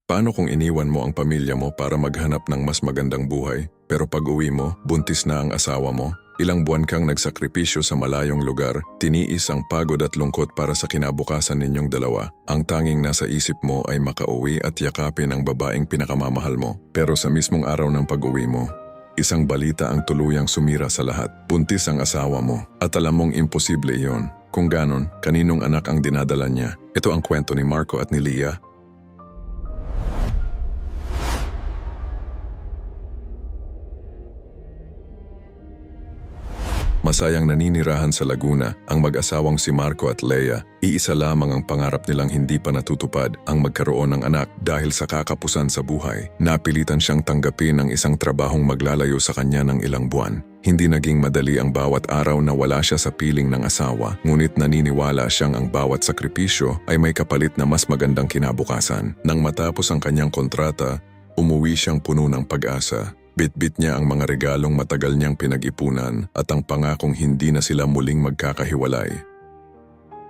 Paano kung iniwan mo ang pamilya mo para maghanap ng mas magandang buhay, pero pag-uwi mo, buntis na ang asawa mo? Ilang buwan kang nagsakripisyo sa malayong lugar, tiniis ang pagod at lungkot para sa kinabukasan ninyong dalawa. Ang tanging nasa isip mo ay makauwi at yakapin ang babaeng pinakamamahal mo. Pero sa mismong araw ng pag-uwi mo, isang balita ang tuluyang sumira sa lahat. Buntis ang asawa mo at alam mong imposible iyon. Kung ganon, kaninong anak ang dinadala niya? Ito ang kwento ni Marco at ni Leah. Masayang naninirahan sa Laguna ang mag-asawang si Marco at Leah. Iisa lamang ang pangarap nilang hindi pa natutupad, ang magkaroon ng anak. Dahil sa kakapusan sa buhay, napilitan siyang tanggapin ang isang trabahong maglalayo sa kanya ng ilang buwan. Hindi naging madali ang bawat araw na wala siya sa piling ng asawa, ngunit naniniwala siyang ang bawat sakripisyo ay may kapalit na mas magandang kinabukasan. Nang matapos ang kanyang kontrata, umuwi siyang puno ng pag-asa. Bitbit niya ang mga regalong matagal niyang pinag-ipunan at ang pangakong hindi na sila muling magkakahiwalay.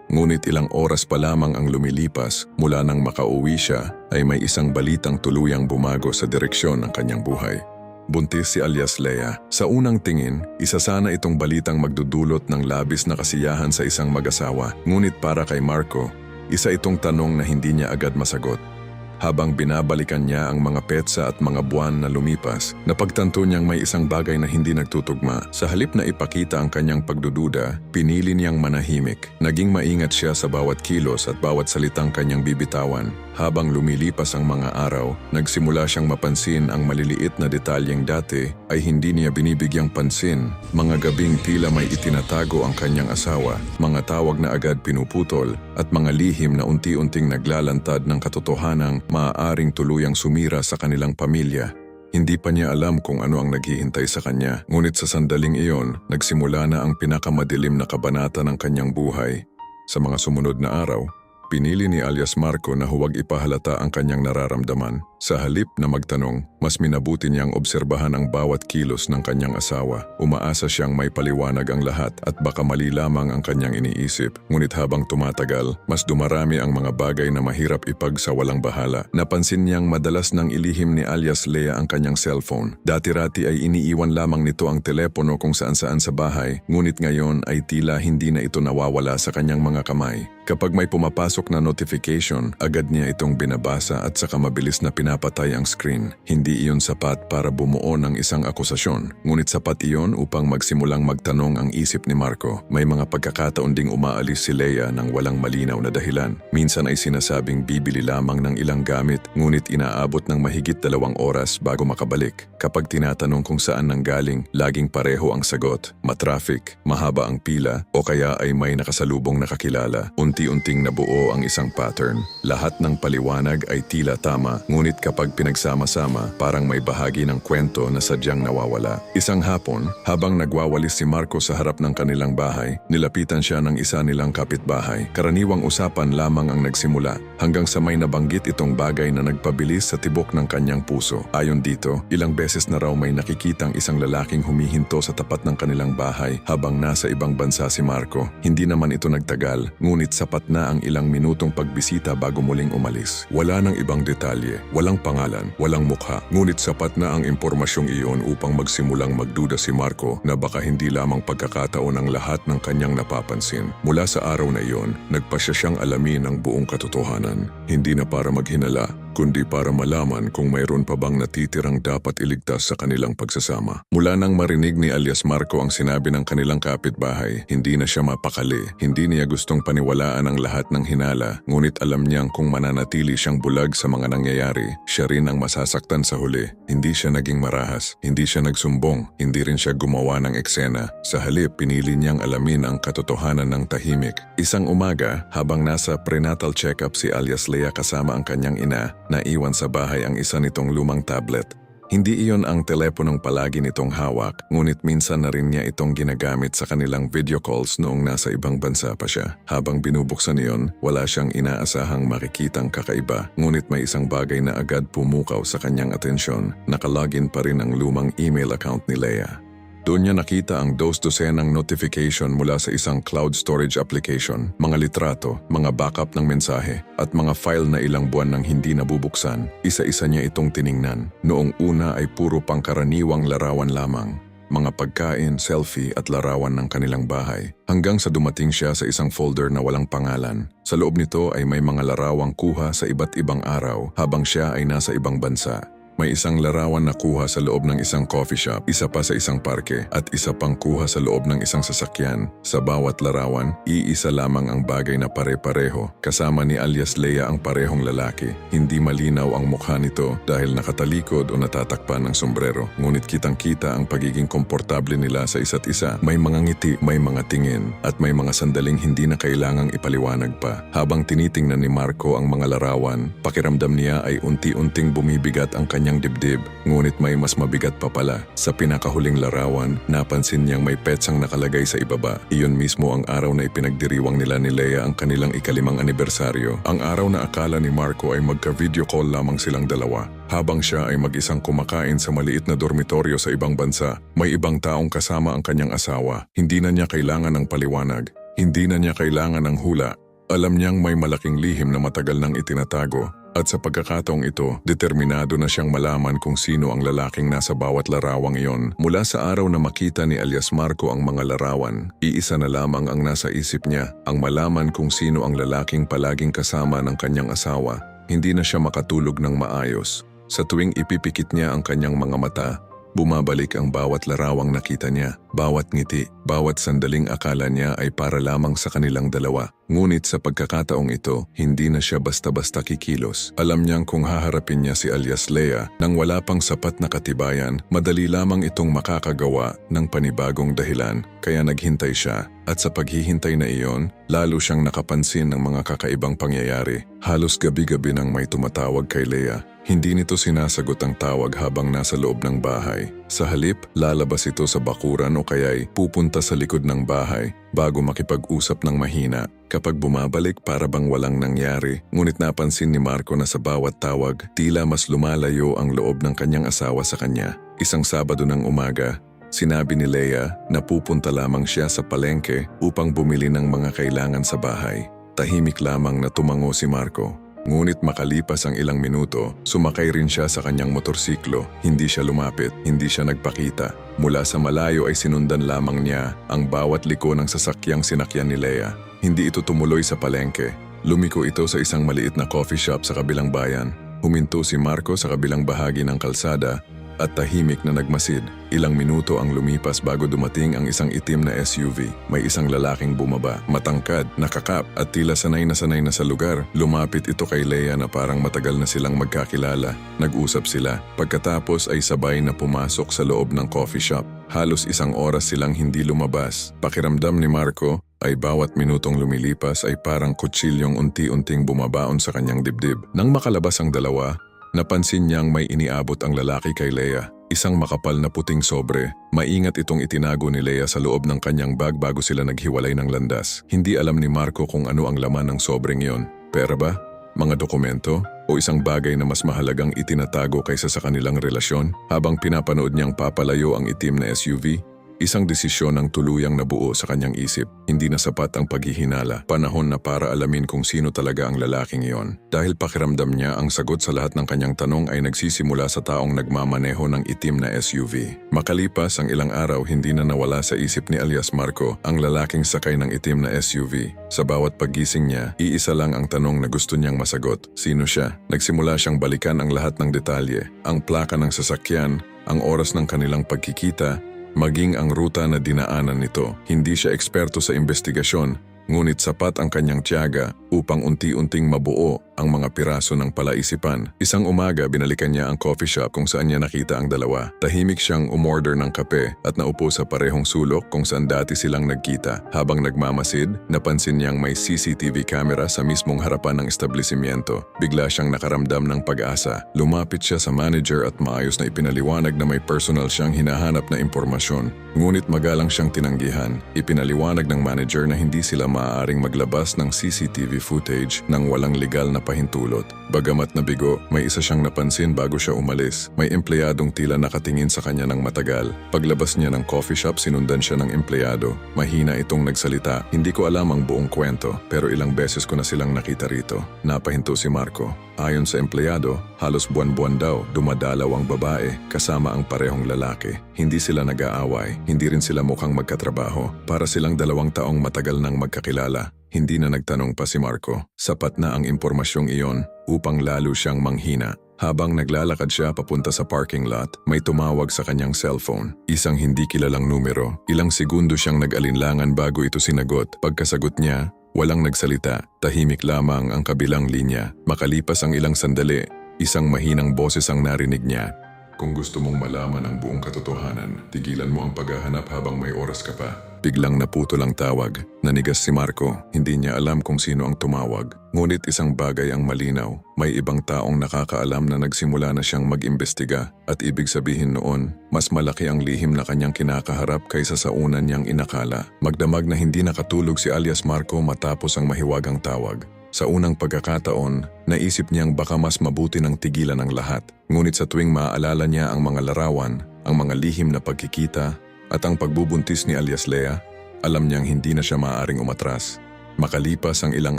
Ngunit ilang oras pa lamang ang lumilipas mula nang makauwi siya ay may isang balitang tuluyang bumago sa direksyon ng kanyang buhay. Buntis si alias Leah. Sa unang tingin, isa sana itong balitang magdudulot ng labis na kasiyahan sa isang mag-asawa. Ngunit para kay Marco, isa itong tanong na hindi niya agad masagot. Habang binabalikan niya ang mga petsa at mga buwan na lumipas, napagtanto niyang may isang bagay na hindi nagtutugma. Sa halip na ipakita ang kanyang pagdududa, pinili niyang manahimik. Naging maingat siya sa bawat kilos at bawat salitang kanyang bibitawan. Habang lumilipas ang mga araw, nagsimula siyang mapansin ang maliliit na detalyeng dati ay hindi niya binibigyang pansin. Mga gabing tila may itinatago ang kanyang asawa, mga tawag na agad pinuputol, at mga lihim na unti-unting naglalantad ng katotohanang maaaring tuluyang sumira sa kanilang pamilya. Hindi pa niya alam kung ano ang naghihintay sa kanya, ngunit sa sandaling iyon, nagsimula na ang pinakamadilim na kabanata ng kanyang buhay. Sa mga sumunod na araw, pinili ni alias Marco na huwag ipahalata ang kanyang nararamdaman. Sa halip na magtanong, mas minabuti niyang obserbahan ang bawat kilos ng kanyang asawa. Umaasa siyang may paliwanag ang lahat at baka mali lamang ang kanyang iniisip. Ngunit habang tumatagal, mas dumarami ang mga bagay na mahirap ipagsawalang bahala. Napansin niyang madalas nang ilihim ni alias Leah ang kanyang cellphone. Dati-rati ay iniiwan lamang nito ang telepono kung saan-saan sa bahay, ngunit ngayon ay tila hindi na ito nawawala sa kanyang mga kamay. Kapag may pumapasok na notification, agad niya itong binabasa at saka mabilis na pinapatay ang screen. Hindi iyon sapat para bumuo ng isang akusasyon, ngunit sapat iyon upang magsimulang magtanong ang isip ni Marco. May mga pagkakataon ding umaalis si Leah nang walang malinaw na dahilan. Minsan ay sinasabing bibili lamang ng ilang gamit, ngunit inaabot ng mahigit 2 oras bago makabalik. Kapag tinatanong kung saan nanggaling, laging pareho ang sagot: matraffic, mahaba ang pila, o kaya ay may nakasalubong nakakilala. Unti-unting nabuo ang isang pattern. Lahat ng paliwanag ay tila tama, ngunit kapag pinagsama-sama, parang may bahagi ng kwento na sadyang nawawala. Isang hapon, habang nagwawalis si Marco sa harap ng kanilang bahay, nilapitan siya ng isa nilang kapitbahay. Karaniwang usapan lamang ang nagsimula, hanggang sa may nabanggit itong bagay na nagpabilis sa tibok ng kanyang puso. Ayon dito, ilang beses na raw may nakikitang isang lalaking humihinto sa tapat ng kanilang bahay habang nasa ibang bansa si Marco. Hindi naman ito nagtagal, ngunit sapat na ang ilang minutong pagbisita bago muling umalis. Wala nang ibang detalye, walang pangalan, walang mukha, ngunit sapat na ang impormasyong iyon upang magsimulang magduda si Marco na baka hindi lamang pagkakataon ang lahat ng kanyang napapansin. Mula sa araw na iyon, nagpasya siyang alamin ang buong katotohanan. Hindi na para maghinala, kundi para malaman kung mayroon pa bang natitirang dapat iligtas sa kanilang pagsasama. Mula nang marinig ni alias Marco ang sinabi ng kanilang kapitbahay, hindi na siya mapakali. Hindi niya gustong paniwalaan ang lahat ng hinala, ngunit alam niyang kung mananatili siyang bulag sa mga nangyayari, siya rin ang masasaktan sa huli. Hindi siya naging marahas, hindi siya nagsumbong, hindi rin siya gumawa ng eksena. Sa halip, pinili niyang alamin ang katotohanan ng tahimik. Isang umaga, habang nasa prenatal check-up si alias Leah kasama ang kanyang ina, naiwan sa bahay ang isa nitong lumang tablet. Hindi iyon ang teleponong palagi nitong hawak, ngunit minsan na rin niya itong ginagamit sa kanilang video calls noong nasa ibang bansa pa siya. Habang binubuksan iyon, wala siyang inaasahang makikitang kakaiba, ngunit may isang bagay na agad pumukaw sa kanyang atensyon. Nakalogin pa rin ang lumang email account ni Leah. Doon niya nakita ang dos-dosenang notification mula sa isang cloud storage application, mga litrato, mga backup ng mensahe, at mga file na ilang buwan nang hindi nabubuksan. Isa-isa niya itong tiningnan. Noong una ay puro pangkaraniwang larawan lamang. Mga pagkain, selfie at larawan ng kanilang bahay. Hanggang sa dumating siya sa isang folder na walang pangalan. Sa loob nito ay may mga larawang kuha sa iba't ibang araw habang siya ay nasa ibang bansa. May isang larawan na kuha sa loob ng isang coffee shop, isa pa sa isang parke, at isa pang kuha sa loob ng isang sasakyan. Sa bawat larawan, iisa lamang ang bagay na pare-pareho. Kasama ni alias Leia ang parehong lalaki. Hindi malinaw ang mukha nito dahil nakatalikod o natatakpan ng sombrero. Ngunit kitang-kita ang pagiging komportable nila sa isa't isa. May mga ngiti, may mga tingin, at may mga sandaling hindi na kailangang ipaliwanag pa. Habang tinitingnan ni Marco ang mga larawan, pakiramdam niya ay unti-unting bumibigat ang kanyang dibdib, ngunit may mas mabigat pa pala. Sa pinakahuling larawan, napansin niyang may petsang nakalagay sa ibaba. Iyon mismo ang araw na ipinagdiriwang nila ni Leia ang kanilang ikalimang anibersaryo. Ang araw na akala ni Marco ay magka-video call lamang silang dalawa. Habang siya ay mag-isang kumakain sa maliit na dormitoryo sa ibang bansa, may ibang taong kasama ang kanyang asawa. Hindi na niya kailangan ng paliwanag. Hindi na niya kailangan ng hula. Alam niyang may malaking lihim na matagal nang itinatago. At sa pagkakataong ito, determinado na siyang malaman kung sino ang lalaking nasa bawat larawang iyon. Mula sa araw na makita ni alias Marco ang mga larawan, iisa na lamang ang nasa isip niya, ang malaman kung sino ang lalaking palaging kasama ng kanyang asawa. Hindi na siya makatulog ng maayos. Sa tuwing ipipikit niya ang kanyang mga mata, bumabalik ang bawat larawang nakita niya, bawat ngiti, bawat sandaling akala niya ay para lamang sa kanilang dalawa. Ngunit sa pagkakataong ito, hindi na siya basta-basta kikilos. Alam niyang kung haharapin niya si alias Leia nang wala pang sapat na katibayan, madali lamang itong makakagawa ng panibagong dahilan. Kaya naghintay siya. At sa paghihintay na iyon, lalo siyang nakapansin ng mga kakaibang pangyayari. Halos gabi-gabi nang may tumatawag kay Leia. Hindi nito sinasagot ang tawag habang nasa loob ng bahay. Sa halip, lalabas ito sa bakuran o kaya'y pupunta sa likod ng bahay bago makipag-usap ng mahina. Kapag bumabalik para bang walang nangyari, ngunit napansin ni Marco na sa bawat tawag, tila mas lumalayo ang loob ng kanyang asawa sa kanya. Isang Sabado ng umaga, sinabi ni Leia na pupunta lamang siya sa palengke upang bumili ng mga kailangan sa bahay. Tahimik lamang na tumango si Marco. Ngunit makalipas ang ilang minuto, sumakay rin siya sa kanyang motorsiklo. Hindi siya lumapit, hindi siya nagpakita. Mula sa malayo ay sinundan lamang niya ang bawat liko ng sasakyang sinakyan ni Leia. Hindi ito tumuloy sa palengke. Lumiko ito sa isang maliit na coffee shop sa kabilang bayan. Huminto si Marco sa kabilang bahagi ng kalsada at tahimik na nagmasid. Ilang minuto ang lumipas bago dumating ang isang itim na SUV. May isang lalaking bumaba, matangkad, nakakap at tila sanay na sa lugar. Lumapit ito kay Leia na parang matagal na silang magkakilala. Nag-usap sila. Pagkatapos ay sabay na pumasok sa loob ng coffee shop. Halos isang oras silang hindi lumabas. Pakiramdam ni Marco ay bawat minutong lumilipas ay parang kutsilyong unti-unting bumabaon sa kanyang dibdib. Nang makalabas ang dalawa, napansin niyang may iniabot ang lalaki kay Leia. Isang makapal na puting sobre. Maingat itong itinago ni Leia sa loob ng kanyang bag bago sila naghiwalay ng landas. Hindi alam ni Marco kung ano ang laman ng sobreng iyon. Pera ba? Mga dokumento? O isang bagay na mas mahalagang itinatago kaysa sa kanilang relasyon? Habang pinapanood niyang papalayo ang itim na SUV, isang desisyon ang tuluyang nabuo sa kanyang isip. Hindi na sapat ang paghihinala. Panahon na para alamin kung sino talaga ang lalaking iyon. Dahil pakiramdam niya ang sagot sa lahat ng kanyang tanong ay nagsisimula sa taong nagmamaneho ng itim na SUV. Makalipas ang ilang araw, hindi na nawala sa isip ni alias Marco ang lalaking sakay ng itim na SUV. Sa bawat paggising niya, iisa lang ang tanong na gusto niyang masagot. Sino siya? Nagsimula siyang balikan ang lahat ng detalye. Ang plaka ng sasakyan, ang oras ng kanilang pagkikita, maging ang ruta na dinaanan nito. Hindi siya eksperto sa investigasyon, ngunit sapat ang kanyang tiyaga upang unti-unting mabuo ang mga piraso ng palaisipan. Isang umaga, binalikan niya ang coffee shop kung saan niya nakita ang dalawa. Tahimik siyang umorder ng kape at naupo sa parehong sulok kung saan dati silang nagkita. Habang nagmamasid, napansin niyang may CCTV camera sa mismong harapan ng establishmento. Bigla siyang nakaramdam ng pag-asa. Lumapit siya sa manager at maayos na ipinaliwanag na may personal siyang hinahanap na impormasyon. Ngunit magalang siyang tinanggihan. Ipinaliwanag ng manager na hindi sila maaaring maglabas ng CCTV footage ng walang legal na pahintulot. Bagamat nabigo, may isa siyang napansin bago siya umalis. May empleyadong tila nakatingin sa kanya ng matagal. Paglabas niya ng coffee shop, sinundan siya ng empleyado. Mahina itong nagsalita. Hindi ko alam ang buong kwento, pero ilang beses ko na silang nakita rito. Napahinto si Marco. Ayon sa empleyado, halos buwan-buwan daw dumadalaw ang babae kasama ang parehong lalaki. Hindi sila nag-aaway, hindi rin sila mukhang magkatrabaho. Para silang 2 taong matagal nang magkakilala. Hindi na nagtanong pa si Marco. Sapat na ang impormasyong iyon upang lalo siyang manghina. Habang naglalakad siya papunta sa parking lot, may tumawag sa kanyang cellphone. Isang hindi kilalang numero. Ilang segundo siyang nag-alinlangan bago ito sinagot. Pagkasagot niya, walang nagsalita, tahimik lamang ang kabilang linya. Makalipas ang ilang sandali, isang mahinang boses ang narinig niya. Kung gusto mong malaman ang buong katotohanan, tigilan mo ang paghahanap habang may oras ka pa. Biglang naputol ang tawag. Nanigas si Marco. Hindi niya alam kung sino ang tumawag. Ngunit isang bagay ang malinaw. May ibang taong nakakaalam na nagsimula na siyang mag-imbestiga. At ibig sabihin noon, mas malaki ang lihim na kanyang kinakaharap kaysa sa una niyang inakala. Magdamag na hindi nakatulog si alias Marco matapos ang mahiwagang tawag. Sa unang pagkakataon, naisip niyang baka mas mabuti nang tigilan ang lahat. Ngunit sa tuwing maaalala niya ang mga larawan, ang mga lihim na pagkikita, at ang pagbubuntis ni alias Lea, alam niyang hindi na siya maaaring umatras. Makalipas ang ilang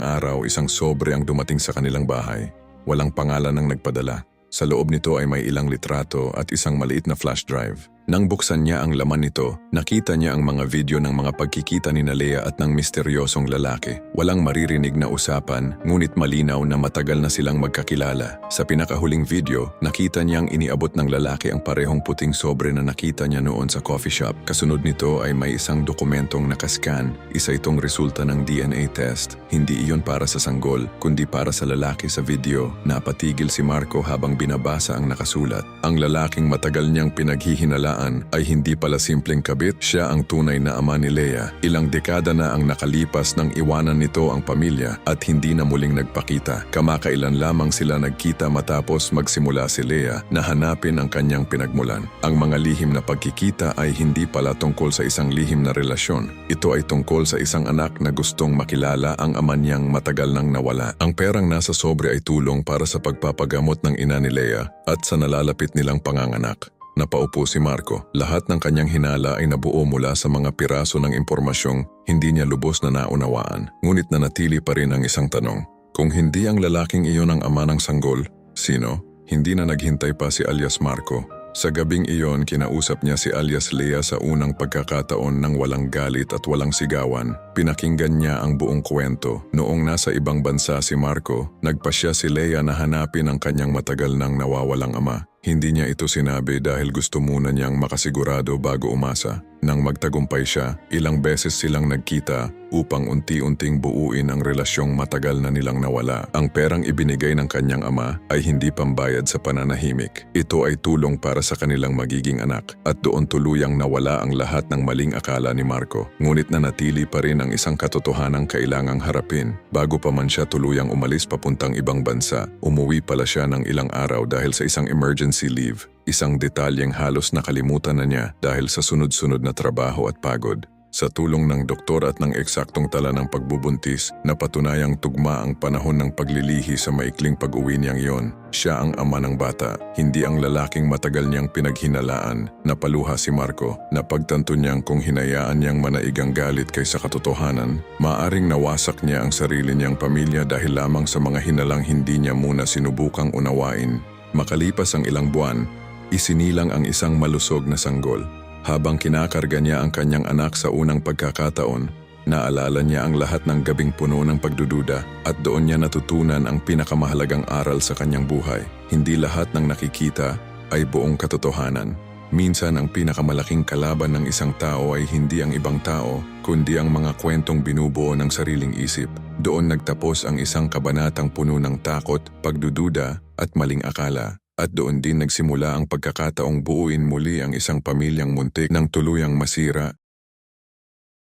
araw, isang sobre ang dumating sa kanilang bahay. Walang pangalan ang nagpadala. Sa loob nito ay may ilang litrato at isang maliit na flash drive. Nang buksan niya ang laman nito, nakita niya ang mga video ng mga pagkikita ni Lea at ng misteryosong lalaki. Walang maririnig na usapan, ngunit malinaw na matagal na silang magkakilala. Sa pinakahuling video, nakita niyang iniabot ng lalaki ang parehong puting sobre na nakita niya noon sa coffee shop. Kasunod nito ay may isang dokumentong nakascan. Isa itong resulta ng DNA test. Hindi iyon para sa sanggol, kundi para sa lalaki sa video. Napatigil si Marco habang binabasa ang nakasulat. Ang lalaking matagal niyang pinaghihinala ay hindi pala simpleng kabit, siya ang tunay na ama ni Lea. Ilang dekada na ang nakalipas nang iwanan nito ang pamilya at hindi na muling nagpakita. Kamakailan lamang sila nagkita matapos magsimula si Lea na hanapin ang kanyang pinagmulan. Ang mga lihim na pagkikita ay hindi pala tungkol sa isang lihim na relasyon. Ito ay tungkol sa isang anak na gustong makilala ang ama niyang matagal nang nawala. Ang perang nasa sobre ay tulong para sa pagpapagamot ng ina ni Lea at sa nalalapit nilang panganganak. Napaupo si Marco. Lahat ng kanyang hinala ay nabuo mula sa mga piraso ng impormasyong hindi niya lubos na naunawaan. Ngunit nanatili pa rin ang isang tanong. Kung hindi ang lalaking iyon ang ama ng sanggol, sino? Hindi na naghintay pa si alias Marco. Sa gabing iyon, kinausap niya si alias Lea sa unang pagkakataon ng walang galit at walang sigawan. Pinakinggan niya ang buong kwento. Noong nasa ibang bansa si Marco, nagpasya si Lea na hanapin ang kanyang matagal nang nawawalang ama. Hindi niya ito sinabi dahil gusto muna niyang makasigurado bago umasa. Nang magtagumpay siya, ilang beses silang nagkita upang unti-unting buuin ang relasyong matagal na nilang nawala. Ang perang ibinigay ng kanyang ama ay hindi pambayad sa pananahimik. Ito ay tulong para sa kanilang magiging anak at doon tuluyang nawala ang lahat ng maling akala ni Marco. Ngunit nanatili pa rin ang isang katotohanang kailangang harapin. Bago pa man siya tuluyang umalis papuntang ibang bansa, umuwi pala siya ng ilang araw dahil sa isang emergency leave. Isang detalyeng halos nakalimutan na niya dahil sa sunod-sunod na trabaho at pagod. Sa tulong ng doktor at ng eksaktong tala ng pagbubuntis, napatunayang tugma ang panahon ng paglilihi sa maikling pag-uwi niyang iyon. Siya ang ama ng bata, hindi ang lalaking matagal niyang pinaghinalaan. Napaluha si Marco. Napagtanto niyang kung hinayaan niyang manaigang galit kaysa katotohanan, maaring nawasak niya ang sarili niyang pamilya dahil lamang sa mga hinalang hindi niya muna sinubukang unawain. Makalipas ang ilang buwan, isinilang ang isang malusog na sanggol. Habang kinakarga niya ang kanyang anak sa unang pagkakataon, naalala niya ang lahat ng gabing puno ng pagdududa at doon niya natutunan ang pinakamahalagang aral sa kanyang buhay. Hindi lahat ng nakikita ay buong katotohanan. Minsan ang pinakamalaking kalaban ng isang tao ay hindi ang ibang tao, kundi ang mga kwentong binubuo ng sariling isip. Doon nagtapos ang isang kabanatang puno ng takot, pagdududa at maling akala. At doon din nagsimula ang pagkakataong buuin muli ang isang pamilyang muntik ng tuluyang masira